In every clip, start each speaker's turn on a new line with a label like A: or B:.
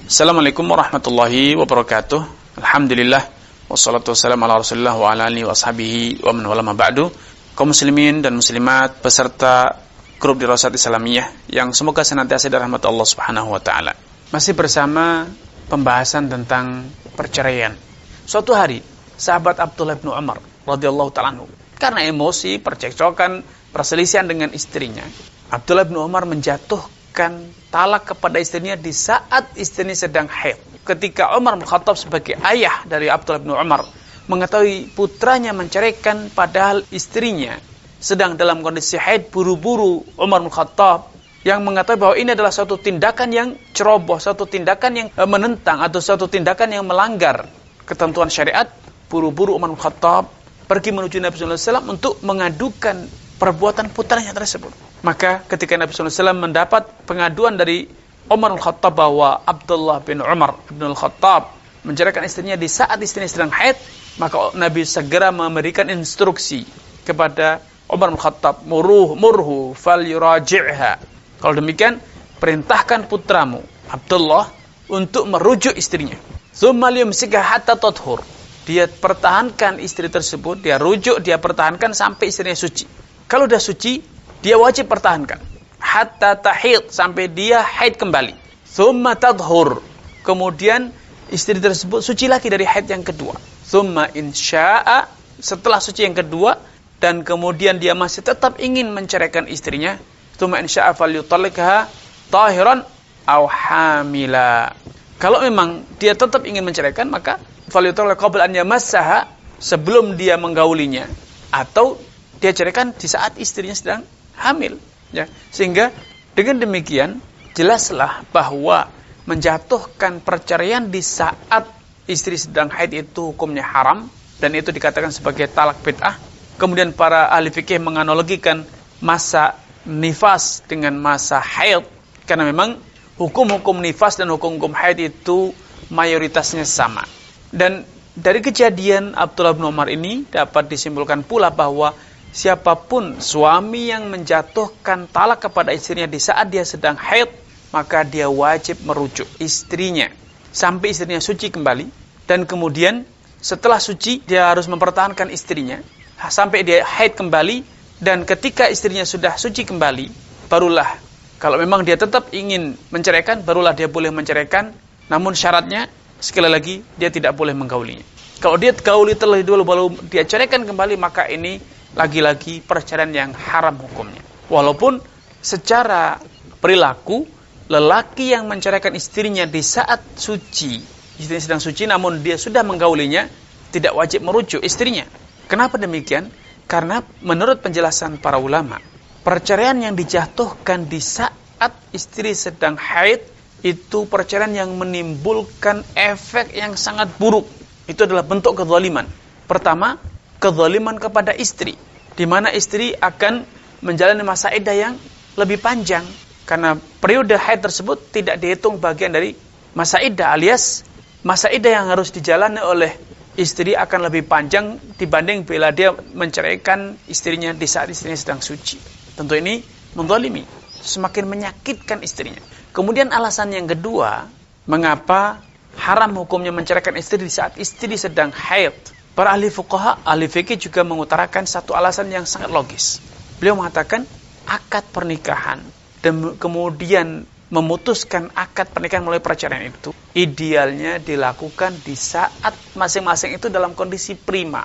A: Assalamualaikum warahmatullahi wabarakatuh. Alhamdulillah wassalatu wassalamu ala Rasulillah wa ala alihi wa ashabihi wa man wala ma ba'du. Kaum muslimin dan muslimat peserta grup Dirasat Islamiyah yang semoga senantiasa dirahmati Allah Subhanahu wa taala. Masih bersama pembahasan tentang perceraian. Suatu hari sahabat Abdullah bin Umar radhiyallahu taala anhu, karena emosi, percekcokan, perselisihan dengan istrinya, Abdullah bin Umar menjatuhkan talak kepada istrinya di saat istrinya sedang haid. Ketika Umar bin Khattab sebagai ayah dari Abdullah bin Umar mengetahui putranya menceraikan padahal istrinya sedang dalam kondisi haid, buru-buru Umar bin Khattab yang mengetahui bahwa ini adalah suatu tindakan yang ceroboh, suatu tindakan yang menentang atau suatu tindakan yang melanggar ketentuan syariat, buru-buru Umar bin Khattab pergi menuju Nabi sallallahu alaihi wasallam untuk mengadukan perbuatan putranya tersebut. Maka ketika Nabi sallallahu alaihi wasallam mendapat pengaduan dari Umar bin Khattab bahwa Abdullah bin Umar bin Khattab menceraikan istrinya di saat istrinya sedang haid, maka Nabi segera memberikan instruksi kepada Umar bin Khattab, murhu falyuraji'ha. Kalau demikian, perintahkan putramu Abdullah untuk merujuk istrinya. Tsumma liyumsikha hatta tathur. Dia pertahankan istri tersebut, dia rujuk, dia pertahankan sampai istrinya suci. Kalau sudah suci, dia wajib pertahankan hatta tahid, sampai dia haid kembali. Tsumma tadhur, kemudian istri tersebut suci lagi dari haid yang kedua. Tsumma insya'a, setelah suci yang kedua dan kemudian dia masih tetap ingin menceraikan istrinya, tsumma insya'a falyutalliqha tahiran aw hamila. Kalau memang dia tetap ingin menceraikan, maka falyutalliq qabla an yamassaha, sebelum dia menggaulinya, atau dia ceraikan di saat istrinya sedang hamil, ya. Sehingga dengan demikian jelaslah bahwa menjatuhkan perceraian di saat istri sedang haid itu hukumnya haram, dan itu dikatakan sebagai talak bid'ah. Kemudian para ahli fikih menganalogikan masa nifas dengan masa haid, karena memang hukum-hukum nifas dan hukum-hukum haid itu mayoritasnya sama. Dan dari kejadian Abdullah bin Umar ini dapat disimpulkan pula bahwa siapapun suami yang menjatuhkan talak kepada istrinya di saat dia sedang haid, maka dia wajib merujuk istrinya sampai istrinya suci kembali, dan kemudian setelah suci dia harus mempertahankan istrinya sampai dia haid kembali, dan ketika istrinya sudah suci kembali, barulah kalau memang dia tetap ingin menceraikan, barulah dia boleh menceraikan. Namun syaratnya sekali lagi dia tidak boleh menggaulinya. Kalau dia gauli terlebih dulu baru dia ceraikan kembali, maka ini lagi-lagi perceraian yang haram hukumnya. Walaupun secara perilaku lelaki yang menceraikan istrinya di saat suci, istrinya sedang suci namun dia sudah menggaulinya, tidak wajib merujuk istrinya. Kenapa demikian? Karena menurut penjelasan para ulama, perceraian yang dijatuhkan di saat istri sedang haid itu perceraian yang menimbulkan efek yang sangat buruk. Itu adalah bentuk kezaliman. Pertama, kezaliman kepada istri, di mana istri akan menjalani masa iddah yang lebih panjang, karena periode haid tersebut tidak dihitung bagian dari masa iddah, alias masa iddah yang harus dijalani oleh istri akan lebih panjang dibanding bila dia menceraikan istrinya di saat istrinya sedang suci. Tentu ini menzalimi, semakin menyakitkan istrinya. Kemudian alasan yang kedua, mengapa haram hukumnya menceraikan istri di saat istri sedang haid? Para ahli fuqaha, ahli fikih juga mengutarakan satu alasan yang sangat logis. Beliau mengatakan akad pernikahan dan kemudian memutuskan akad pernikahan melalui perceraian itu idealnya dilakukan di saat masing-masing itu dalam kondisi prima.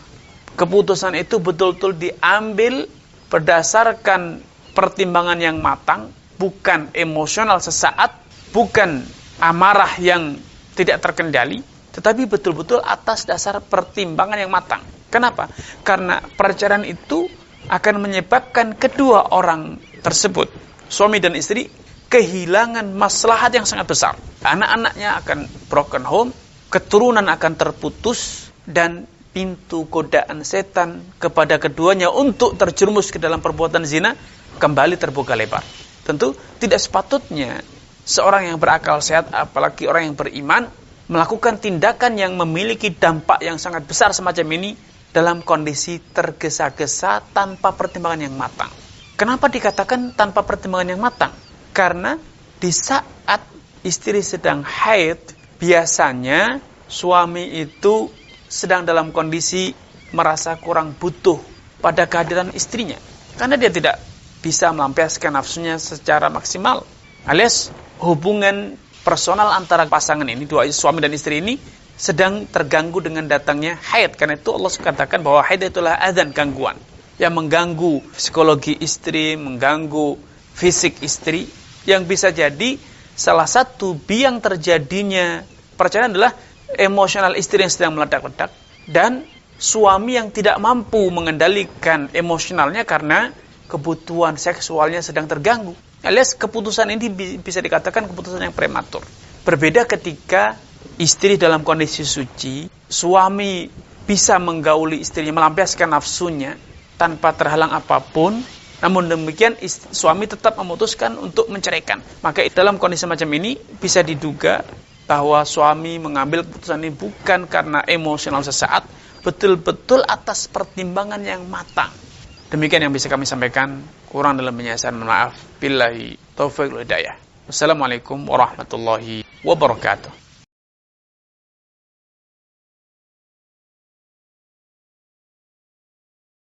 A: Keputusan itu betul-betul diambil berdasarkan pertimbangan yang matang, bukan emosional sesaat, bukan amarah yang tidak terkendali, tetapi betul-betul atas dasar pertimbangan yang matang. Kenapa? Karena perceraian itu akan menyebabkan kedua orang tersebut, suami dan istri, kehilangan maslahat yang sangat besar. Anak-anaknya akan broken home, keturunan akan terputus, dan pintu godaan setan kepada keduanya untuk terjerumus ke dalam perbuatan zina kembali terbuka lebar. Tentu tidak sepatutnya seorang yang berakal sehat, apalagi orang yang beriman, melakukan tindakan yang memiliki dampak yang sangat besar semacam ini dalam kondisi tergesa-gesa tanpa pertimbangan yang matang. Kenapa dikatakan tanpa pertimbangan yang matang? Karena di saat istri sedang haid, biasanya suami itu sedang dalam kondisi merasa kurang butuh pada kehadiran istrinya. Karena dia tidak bisa melampiaskan nafsunya secara maksimal. Alias hubungan personal antara pasangan ini, dua suami dan istri ini, sedang terganggu dengan datangnya haid. Karena itu Allah katakan bahwa haid itulah adzan, gangguan yang mengganggu psikologi istri, mengganggu fisik istri, yang bisa jadi salah satu biang terjadinya perceraian adalah emosional istri yang sedang meledak-ledak dan suami yang tidak mampu mengendalikan emosionalnya karena kebutuhan seksualnya sedang terganggu. Alias keputusan ini bisa dikatakan keputusan yang prematur. Berbeda ketika istri dalam kondisi suci, suami bisa menggauli istrinya, melampiaskan nafsunya tanpa terhalang apapun. Namun demikian suami tetap memutuskan untuk menceraikan. Maka dalam kondisi macam ini bisa diduga bahwa suami mengambil keputusan ini bukan karena emosional sesaat, betul-betul atas pertimbangan yang matang. Demikian yang bisa kami sampaikan. Kurang dalam penjelasan, maaf. Billahi taufiq wal hidayah. Wassalamualaikum warahmatullahi wabarakatuh.